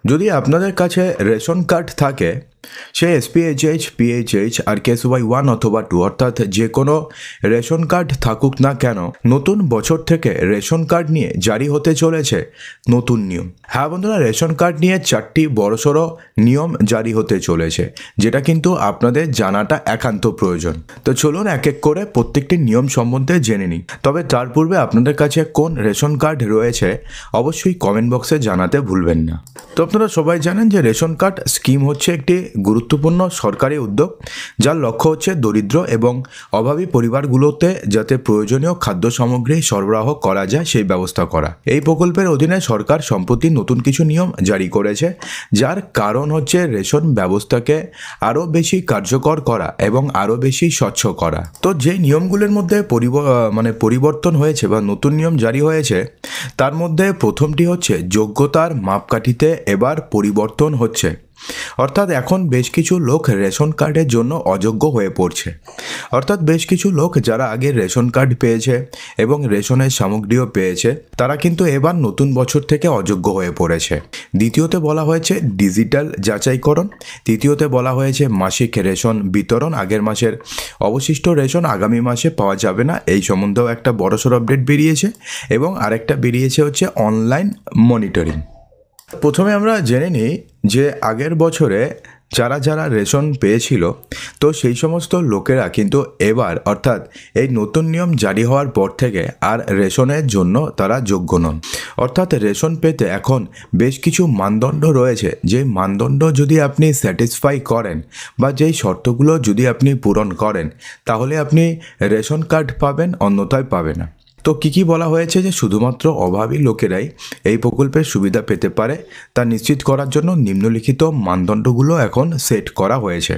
যদি আপনাদের কাছে রেশন কার্ড থাকে, সে এসপিএইচএইচ, পিএইচএইচ আর কেএসওয়াই 1 অথবা 2 অর্থাৎ যে কোনো রেশন কার্ড থাকুক না কেন, নতুন বছর থেকে রেশন কার্ড নিয়ে জারি হতে চলেছে নতুন নিয়ম। হ্যাঁ বন্ধুরা, রেশন কার্ড নিয়ে 4টি বড়সড় নিয়ম জারি হতে চলেছে, যেটা কিন্তু আপনাদের জানাটা একান্ত প্রয়োজন। তো চলুন এক এক করে প্রত্যেকটি নিয়ম সম্বন্ধে জেনে নিই। তবে তার পূর্বে আপনাদের কাছে কোন রেশন কার্ড রয়েছে অবশ্যই কমেন্ট বক্সে জানাতে ভুলবেন না। তো আপনারা সবাই জানেন যে রেশন কার্ড স্কিম হচ্ছে একটি গুরুত্বপূর্ণ সরকারি উদ্যোগ, যার লক্ষ্য হচ্ছে দরিদ্র এবং অভাবী পরিবারগুলোতে যাতে প্রয়োজনীয় খাদ্য সামগ্রী সরবরাহ করা যায় সেই ব্যবস্থা করা। এই প্রকল্পের অধীনে সরকার সম্প্রতি নতুন কিছু নিয়ম জারি করেছে, যার কারণ হচ্ছে রেশন ব্যবস্থাকে আরও বেশি কার্যকর করা এবং আরও বেশি স্বচ্ছ করা। তো যে নিয়মগুলোর মধ্যে পরিবর্তন হয়েছে বা নতুন নিয়ম জারি হয়েছে, তার মধ্যে প্রথমটি হচ্ছে যোগ্যতার মাপকাঠিতে এবার পরিবর্তন হচ্ছে। অর্থাৎ এখন বেশ কিছু লোক রেশন কার্ডের জন্য অযোগ্য হয়ে পড়ছে। অর্থাৎ বেশ কিছু লোক যারা আগে রেশন কার্ড পেয়েছে এবং রেশনের সামগ্রীও পেয়েছে, তারা কিন্তু এবার নতুন বছর থেকে অযোগ্য হয়ে পড়েছে। দ্বিতীয়তে বলা হয়েছে ডিজিটাল যাচাইকরণ। তৃতীয়তে বলা হয়েছে মাসিক রেশন বিতরণ। আগের মাসের অবশিষ্ট রেশন আগামী মাসে পাওয়া যাবে না, এই সম্বন্ধেও একটা বড়সড় আপডেট বেরিয়েছে। এবং আরেকটা বেরিয়েছে হচ্ছে অনলাইন মনিটরিং। প্রথমে আমরা জেনে নিই যে আগের বছরে যারা যারা রেশন পেয়েছিল, তো সেই সমস্ত লোকেরা কিন্তু এবার অর্থাৎ এই নতুন নিয়ম জারি হওয়ার পর থেকে আর রেশনের জন্য তারা যোগ্য নন। অর্থাৎ রেশন পেতে এখন বেশ কিছু মানদণ্ড রয়েছে, যে মানদণ্ড যদি আপনি স্যাটিসফাই করেন বা যেই শর্তগুলো যদি আপনি পূরণ করেন, তাহলে আপনি রেশন কার্ড পাবেন, অন্যথায় পাবে না। তো কী বলা হয়েছে যে শুধুমাত্র অভাবী লোকেরাই এই প্রকল্পের সুবিধা পেতে পারে, তা নিশ্চিত করার জন্য নিম্নলিখিত মানদণ্ডগুলো এখন সেট করা হয়েছে।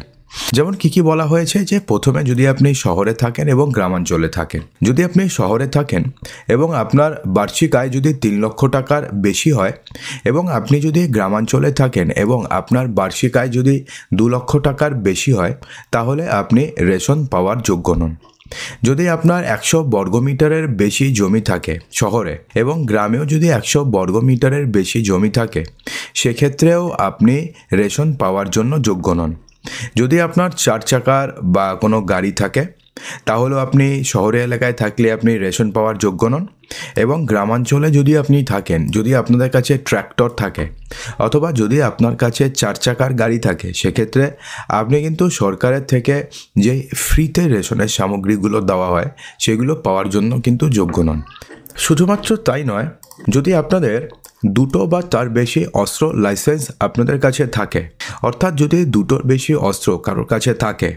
যেমন কী বলা হয়েছে যে প্রথমে যদি আপনি শহরে থাকেন এবং গ্রামাঞ্চলে থাকেন, যদি আপনি শহরে থাকেন এবং আপনার বার্ষিক আয় যদি 3 লক্ষ টাকার বেশি হয়, এবং আপনি যদি গ্রামাঞ্চলে থাকেন এবং আপনার বার্ষিক আয় যদি 2 লক্ষ টাকার বেশি হয়, তাহলে আপনি রেশন পাওয়ার যোগ্য নন। যদি আপনার 100 বর্গমিটারের বেশি জমি থাকে শহরে এবং গ্রামেও যদি 100 বর্গমিটারের বেশি জমি থাকে, সেক্ষেত্রেও আপনি রেশন পাওয়ার জন্য যোগ্য নন। যদি আপনার 4 চাকার বা কোনো গাড়ি থাকে, তাহলেও আপনি শহরে এলাকায় থাকলে আপনি রেশন পাওয়ার যোগ্য নন। এবং গ্রামাঞ্চলে যদি আপনি থাকেন, যদি আপনাদের কাছে ট্র্যাক্টর থাকে অথবা যদি আপনার কাছে 4 চাকার গাড়ি থাকে, সেক্ষেত্রে আপনি কিন্তু সরকারের থেকে যে ফ্রিতে রেশনের সামগ্রীগুলো দেওয়া হয় সেগুলো পাওয়ার জন্য কিন্তু যোগ্য নন। শুধুমাত্র তাই নয়, যদি আপনাদের 2টো বা তার বেশি অস্ত্র লাইসেন্স আপনাদের কাছে থাকে, অর্থাৎ যদি 2টোর বেশি অস্ত্র কারোর কাছে থাকে,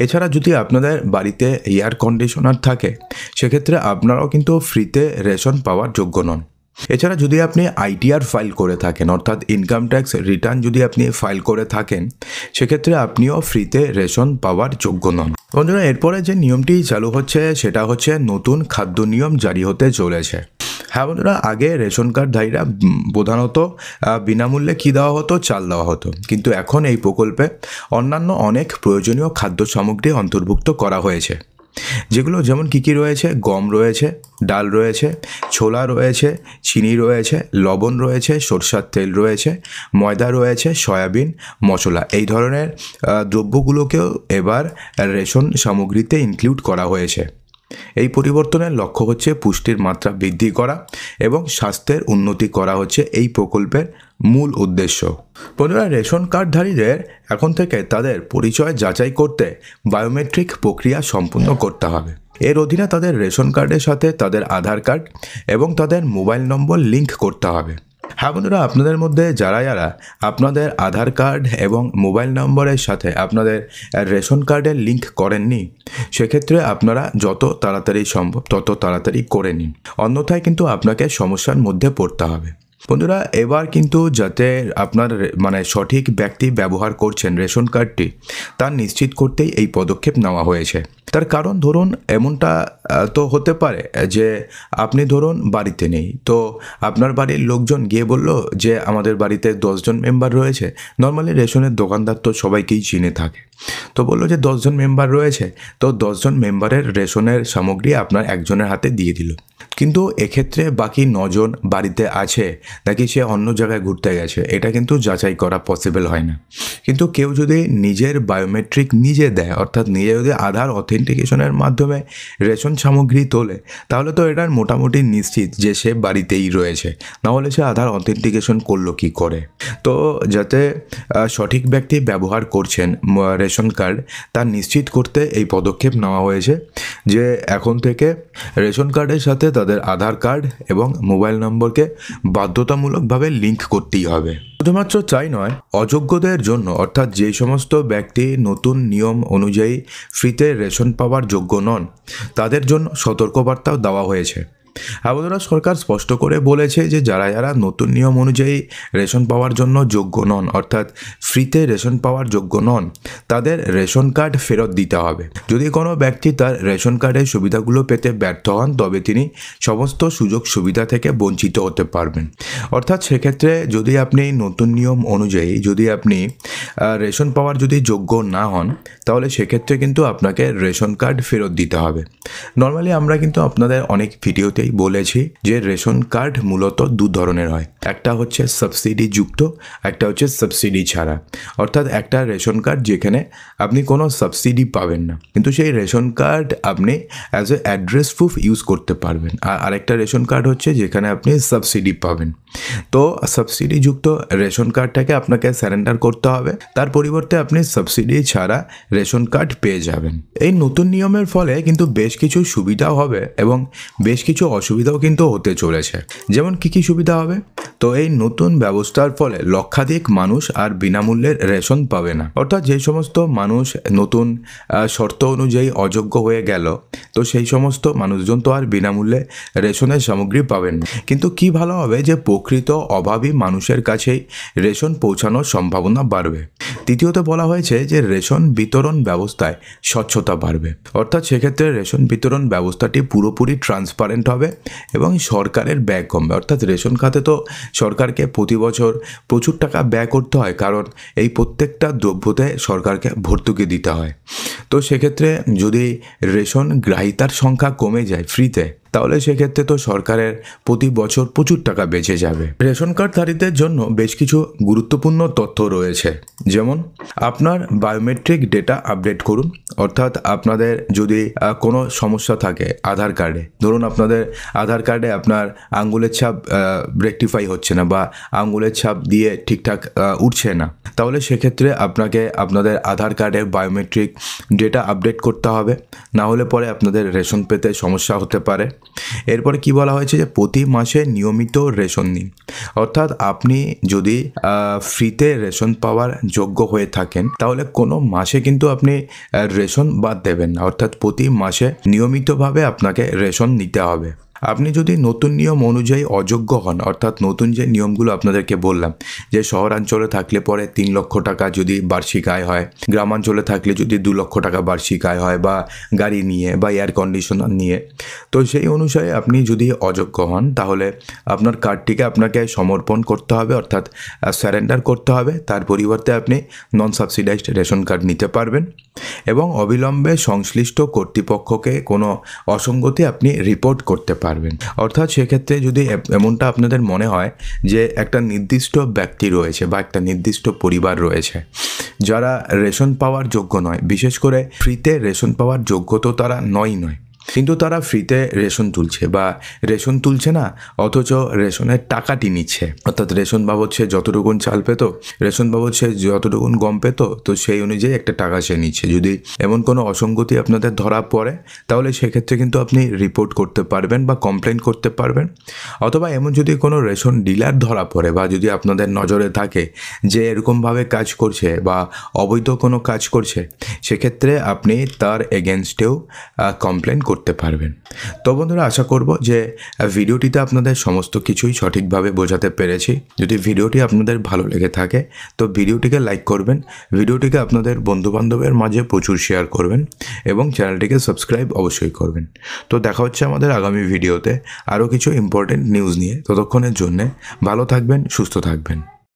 এছাড়া যদি আপনাদের বাড়িতে এয়ার কন্ডিশনার থাকে, সেক্ষেত্রে আপনারাও কিন্তু ফ্রিতে রেশন পাওয়ার যোগ্য নন। এছাড়া যদি আপনি আইটিআর ফাইল করে থাকেন, অর্থাৎ ইনকাম ট্যাক্স রিটার্ন যদি আপনি ফাইল করে থাকেন, সেক্ষেত্রে আপনিও ফ্রিতে রেশন পাওয়ার যোগ্য নন। বন্ধুরা, এরপরে যে নিয়মটি চালু হচ্ছে সেটা হচ্ছে নতুন খাদ্য নিয়ম জারি হতে চলেছে। হ্যাঁ বন্ধুরা, আগে রেশন কার্ডধারীরা প্রধানত বিনামূল্যে কী দেওয়া হতো? চাল দেওয়া হতো। কিন্তু এখন এই প্রকল্পে অন্যান্য অনেক প্রয়োজনীয় খাদ্য সামগ্রী অন্তর্ভুক্ত করা হয়েছে, যেগুলো যেমন কী রয়েছে? গম রয়েছে, ডাল রয়েছে, ছোলা রয়েছে, চিনি রয়েছে, লবণ রয়েছে, সরষের তেল রয়েছে, ময়দা রয়েছে, সয়াবিন, মশলা, এই ধরনের দ্রব্যগুলোকেও এবার রেশন সামগ্রীতে ইনক্লুড করা হয়েছে। এই পরিবর্তনের লক্ষ্য হচ্ছে পুষ্টির মাত্রা বৃদ্ধি করা এবং স্বাস্থ্যের উন্নতি করা হচ্ছে এই প্রকল্পের মূল উদ্দেশ্য। বন্ধুরা, রেশন কার্ডধারীদের এখন থেকে তাদের পরিচয় যাচাই করতে বায়োমেট্রিক প্রক্রিয়া সম্পূর্ণ করতে হবে। এর অধীনে তাদের রেশন কার্ডের সাথে তাদের আধার কার্ড এবং তাদের মোবাইল নম্বর লিঙ্ক করতে হবে। হ্যাঁ বন্ধুরা, আপনাদের মধ্যে যারা যারা আপনাদের আধার কার্ড এবং মোবাইল নম্বরের সাথে আপনাদের রেশন কার্ডের লিঙ্ক করেননি, সেক্ষেত্রে আপনারা যত তাড়াতাড়ি সম্ভব তত তাড়াতাড়ি করে নিন, অন্যথায় কিন্তু আপনাকে সমস্যার মধ্যে পড়তে হবে। বন্ধুরা, এবার কিন্তু যাতে আপনার সঠিক ব্যক্তি ব্যবহার করছেন রেশন কার্ডটি, তা নিশ্চিত করতেই এই পদক্ষেপ নেওয়া হয়েছে। তার কারণ ধরুন এমনটা তো হতে পারে যে আপনি ধরুন বাড়িতে নেই, তো আপনার বাড়ির লোকজন গিয়ে বলল যে আমাদের বাড়িতে 10 জন মেম্বার রয়েছে। নর্মালি রেশনের দোকানদার তো সবাইকেই চিনে থাকে, তো বললো যে 10 জন মেম্বার রয়েছে, তো 10 জন মেম্বারের রেশনের সামগ্রী আপনার একজনের হাতে দিয়ে দিল। কিন্তু এক্ষেত্রে বাকি 9 জন বাড়িতে আছে নাকি সে অন্য জায়গায় ঘুরতে গেছে এটা কিন্তু যাচাই করা পসিবল হয় না। কিন্তু কেউ যদি নিজের বায়োমেট্রিক নিজে দেয়, অর্থাৎ নিজে যদি আধার অথেন্টিকেশনের মাধ্যমে রেশন সামগ্রী তোলে, তাহলে তো এটার মোটামুটি নিশ্চিত যে সে বাড়িতেই রয়েছে, নাহলে সে আধার অথেন্টিকেশন করলো কি করে। তো যাতে সঠিক ব্যক্তি ব্যবহার করছেন রেশন কার্ড তা নিশ্চিত করতে এই পদক্ষেপ নেওয়া হয়েছে যে এখন থেকে রেশন কার্ডের সাথে তাদের আধার কার্ড এবং মোবাইল নম্বরকে বাধ্যতামূলকভাবে লিঙ্ক করতেই হবে। শুধুমাত্র তাই নয়, অযোগ্যদের জন্য অর্থাৎ যে সমস্ত ব্যক্তি নতুন নিয়ম অনুযায়ী ফ্রিতে রেশন পাওয়ার যোগ্য নন তাদের জন্য সতর্কবার্তাও দেওয়া হয়েছে। বন্ধুরা, সরকার স্পষ্ট করে বলেছে যে যারা যারা নতুন নিয়ম অনুযায়ী রেশন পাওয়ার জন্য যোগ্য নন, অর্থাৎ ফ্রিতে রেশন পাওয়ার যোগ্য নন, তাদের রেশন কার্ড ফেরত দিতে হবে। যদি কোনো ব্যক্তি তার রেশন কার্ডের সুবিধাগুলো পেতে ব্যর্থ হন তবে তিনি সমস্ত সুযোগ সুবিধা থেকে বঞ্চিত হতে পারবেন। অর্থাৎ সেক্ষেত্রে যদি আপনি নতুন নিয়ম অনুযায়ী যদি আপনি রেশন পাওয়ার যদি যোগ্য না হন তাহলে সেক্ষেত্রে কিন্তু আপনাকে রেশন কার্ড ফেরত দিতে হবে। নর্মালি আমরা কিন্তু আপনাদের অনেক ভিডিওতে বলেছি যে রেশন কার্ড মূলত দু ধরনের হয়, একটা হচ্ছে সাবসিডি যুক্ত, একটা হচ্ছে সাবসিডি ছাড়া। অর্থাৎ একটা রেশন কার্ড যেখানে আপনি কোনো সাবসিডি পাবেন না, কিন্তু সেই রেশন কার্ড আপনি as a address proof use করতে পারবেন। আর আরেকটা রেশন কার্ড হচ্ছে যেখানে আপনি সাবসিডি পাবেন। তো সাবসিডি যুক্ত রেশন কার্ডটাকে আপনাকে স্যারেন্ডার করতে হবে, তার পরিবর্তে আপনি সাবসিডি ছাড়া রেশন কার্ড পেয়ে যাবেন। এই নতুন নিয়মের ফলে কিন্তু বেশ কিছু সুবিধাও হবে এবং বেশ কিছু অসুবিধাও কিন্তু হতে চলেছে। যেমন কি সুবিধা হবে? তো এই নতুন ব্যবস্থার ফলে লক্ষাধিক মানুষ আর বিনামূল্যের রেশন পাবে না। অর্থাৎ যে সমস্ত মানুষ নতুন শর্ত অনুযায়ী অযোগ্য হয়ে গেল, তো সেই সমস্ত মানুষজন তো আর বিনামূল্যে রেশনের সামগ্রী পাবেন না। কিন্তু কি ভালো হবে যে প্রকৃত অভাবী মানুষের কাছেই রেশন পৌঁছানোর সম্ভাবনা বাড়বে। তৃতীয়ত বলা হয়েছে যে রেশন বিতরণ ব্যবস্থায় স্বচ্ছতা বাড়বে। অর্থাৎ সেক্ষেত্রে রেশন বিতরণ ব্যবস্থাটি পুরোপুরি ট্রান্সপারেন্ট হবে এবং সরকারের ব্যয় কমবে। অর্থাৎ রেশন খাতে তো সরকারকে প্রতি বছর প্রচুর টাকা ব্যয় করতে হয়, কারণ এই প্রত্যেকটা দ্রব্যতে সরকারকে ভর্তুকি দিতে হয়। তো সেক্ষেত্রে যদি রেশন গ্রাহীতার সংখ্যা কমে যায় ফ্রিতে, তাহলে সেক্ষেত্রে তো সরকারের প্রতি বছর প্রচুর টাকা বেঁচে যাবে। রেশন কার্ডধারীদের জন্য বেশ কিছু গুরুত্বপূর্ণ তথ্য রয়েছে, যেমন আপনার বায়োমেট্রিক ডেটা আপডেট করুন। অর্থাৎ আপনাদের যদি কোনো সমস্যা থাকে আধার কার্ডে, ধরুন আপনাদের আধার কার্ডে আপনার আঙ্গুলের ছাপ রেকটিফাই হচ্ছে না বা আঙ্গুলের ছাপ দিয়ে ঠিকঠাক উঠছে না, তাহলে সেক্ষেত্রে আপনাকে আপনাদের আধার কার্ডের বায়োমেট্রিক ডেটা আপডেট করতে হবে, না হলে পরে আপনাদের রেশন পেতে সমস্যা হতে পারে। এরপরে কি বলা হয়েছে যে প্রতি মাসে নিয়মিত রেশন নিন। অর্থাৎ আপনি যদি ফ্রিতে রেশন পাওয়ার যোগ্য হয়ে থাকেন তাহলে কোনো মাসে কিন্তু আপনি রেশন বাদ দেবেন না। অর্থাৎ প্রতি মাসে নিয়মিতভাবে আপনাকে রেশন নিতে হবে। আপনি যদি নতুন নিয়ম অনুযায়ী অযোগ্য হন, অর্থাৎ নতুন যে নিয়মগুলো আপনাদেরকে বললাম যে শহরাঞ্চলে থাকলে পরে 3 লক্ষ টাকা যদি বার্ষিক আয় হয়, গ্রামাঞ্চলে থাকলে যদি 2 লক্ষ টাকা বার্ষিক আয় হয়, বা গাড়ি নিয়ে বা এয়ার কন্ডিশনার নিয়ে, তো সেই অনুসারে আপনি যদি অযোগ্য হন তাহলে আপনার কার্ডটিকে আপনাকে সমর্পণ করতে হবে, অর্থাৎ স্যারেন্ডার করতে হবে। তার পরিবর্তে আপনি নন সাবসিডাইজড রেশন কার্ড নিতে পারবেন এবং অবিলম্বে সংশ্লিষ্ট কর্তৃপক্ষকে কোনো অসঙ্গতি আপনি রিপোর্ট করতে পারবেন। অর্থাৎ সেক্ষেত্রে যদি এমনটা আপনাদের মনে হয় যে একটা নির্দিষ্ট ব্যক্তি রয়েছে বা একটা নির্দিষ্ট পরিবার রয়েছে যারা রেশন পাওয়ার যোগ্য নয়, বিশেষ করে ফ্রিতে রেশন পাওয়ার যোগ্য তো তারা নয়, কিন্তু তারা ফ্রিতে রেশন তুলছে বা রেশন তুলছে না অথচ রেশনের টাকাটি নিচ্ছে। অর্থাৎ রেশন বাবদ সে যতটুকুন চাল পেত, রেশন বাবদ সে যতটুকুন গম পেত, তো সেই অনুযায়ী একটা টাকা সে নিচ্ছে। যদি এমন কোনো অসঙ্গতি আপনাদের ধরা পড়ে তাহলে সেক্ষেত্রে কিন্তু আপনি রিপোর্ট করতে পারবেন বা কমপ্লেন করতে পারবেন। অথবা এমন যদি কোনো রেশন ডিলার ধরা পড়ে বা যদি আপনাদের নজরে থাকে যে এরকমভাবে কাজ করছে বা অবৈধ কোনো কাজ করছে, সেক্ষেত্রে আপনি তার এগেনস্টেও কমপ্লেন করতে পারবেন। তো বন্ধুরা, আশা করব যে ভিডিওটিতে আপনাদের সমস্ত কিছুই সঠিকভাবে বোঝাতে পেরেছি। যদি ভিডিওটি আপনাদের ভালো লেগে থাকে তো ভিডিওটিকে লাইক করবেন, ভিডিওটিকে আপনাদের বন্ধুবান্ধবের মাঝে প্রচুর শেয়ার করবেন এবং চ্যানেলটিকে সাবস্ক্রাইব অবশ্যই করবেন। তো দেখা হচ্ছে আমাদের আগামী ভিডিওতে আরও কিছু ইম্পর্টেন্ট নিউজ নিয়ে। ততক্ষণের জন্যে ভালো থাকবেন, সুস্থ থাকবেন।